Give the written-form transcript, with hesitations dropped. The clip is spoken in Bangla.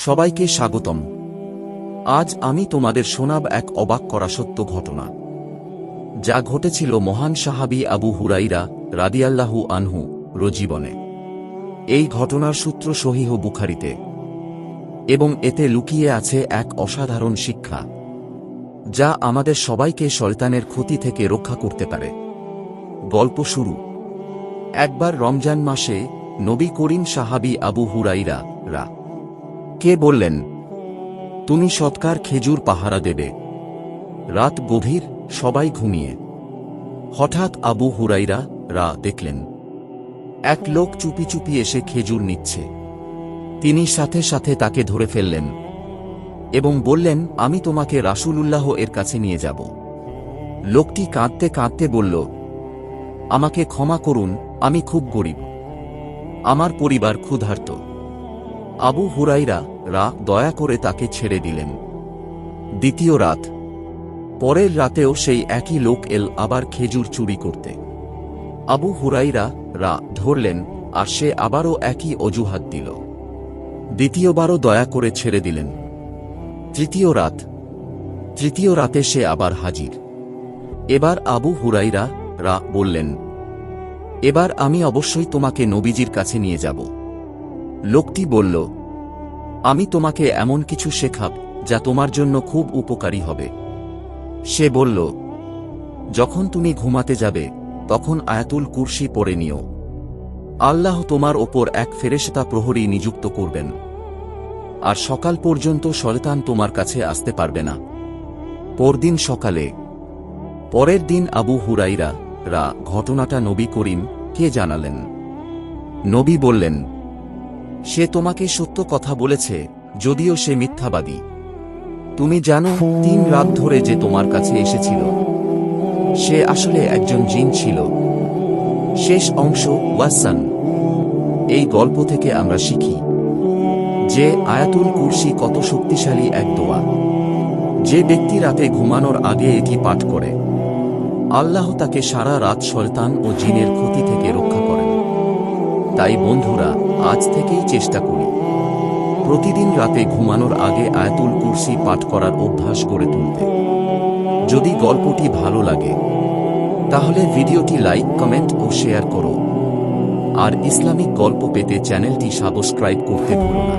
সবাইকে স্বাগতম। আজ আমি তোমাদের শোনাব এক অবাক করা সত্য ঘটনা, যা ঘটেছিল মহান সাহাবী আবু হুরাইরা রাদিয়াল্লাহু আনহু জীবনে। এই ঘটনার সূত্র সহিহ বুখারীতে, এবং এতে লুকিয়ে আছে এক অসাধারণ শিক্ষা, যা আমাদের সবাইকে শয়তানের ক্ষতি থেকে রক্ষা করতে পারে। গল্প শুরু। একবার রমজান মাসে নবী করিম সাহাবী আবু হুরাইরা কে বললেন, তুমি সৎকার খেজুর পাহারা দেবে। রাত গভীর, সবাই ঘুমিয়ে। হঠাৎ আবু হুরাইরা দেখলেন এক লোক চুপি চুপি এসে খেজুর নিচ্ছে। তিনি সাথে সাথে তাকে ধরে ফেললেন এবং বললেন, আমি তোমাকে রাসূলুল্লাহ এর কাছে নিয়ে যাব। লোকটি কাঁদতে কাঁদতে বলল, আমাকে ক্ষমা করুন, আমি খুব গরিব, আমার পরিবার ক্ষুধার্ত। আবু হুরাইরা দয়া করে তাকে ছেড়ে দিলেন। দ্বিতীয় রাত। পরের রাতেও সেই একই লোক আবার খেজুর চুরি করতে। আবু হুরাইরা ধরলেন, আর সে আবারও একই অজুহাত দিল। দ্বিতীয়বারও দয়া করে ছেড়ে দিলেন। তৃতীয় রাত। তৃতীয় রাতে সে আবার হাজির। এবার আবু হুরাইরা বললেন, এবার আমি অবশ্যই তোমাকে নবীজির কাছে নিয়ে যাব। লোকটি বলল, আমি তোমাকে এমন কিছু শেখাব যা তোমার জন্য খুব উপকারী হবে। সে বলল, যখন তুমি ঘুমাতে যাবে তখন আয়াতুল কুরসি পড়ে নিও। আল্লাহ তোমার ওপর এক ফেরেশতা প্রহরী নিযুক্ত করবেন, আর সকাল পর্যন্ত শয়তান তোমার কাছে আসতে পারবে না। পরদিন সকালে। পরের দিন আবু হুরাইরা ঘটনাটা নবী করিম কে জানালেন। নবী বললেন, সে তোমাকে সত্য কথা বলেছে, যদিও সে মিথ্যাবাদী। তুমি জানো 3 রাত ধরে যে তোমার কাছে এসেছিল, সে আসলে একজন জিন ছিল। শেষ অংশ ওয়াসান। এই গল্প থেকে আমরা শিখি যে আয়াতুল কুরসি কত শক্তিশালী এক দোয়া। যে ব্যক্তি রাতে ঘুমানোর আগে এটি পাঠ করে, আল্লাহ তাকে সারা রাত শয়তান ও জিনের ক্ষতি থেকে রক্ষা করেন। তাই বন্ধুরা, আজ থেকেই চেষ্টা করি প্রতিদিন রাতে ঘুমানোর আগে আয়াতুল কুরসি পাঠ করার অভ্যাস গড়ে তুলতে। যদি গল্পটি ভালো লাগে তাহলে ভিডিওটি লাইক, কমেন্ট ও শেয়ার করো। আর ইসলামিক গল্প পেতে চ্যানেলটি সাবস্ক্রাইব করতে ভুলো না।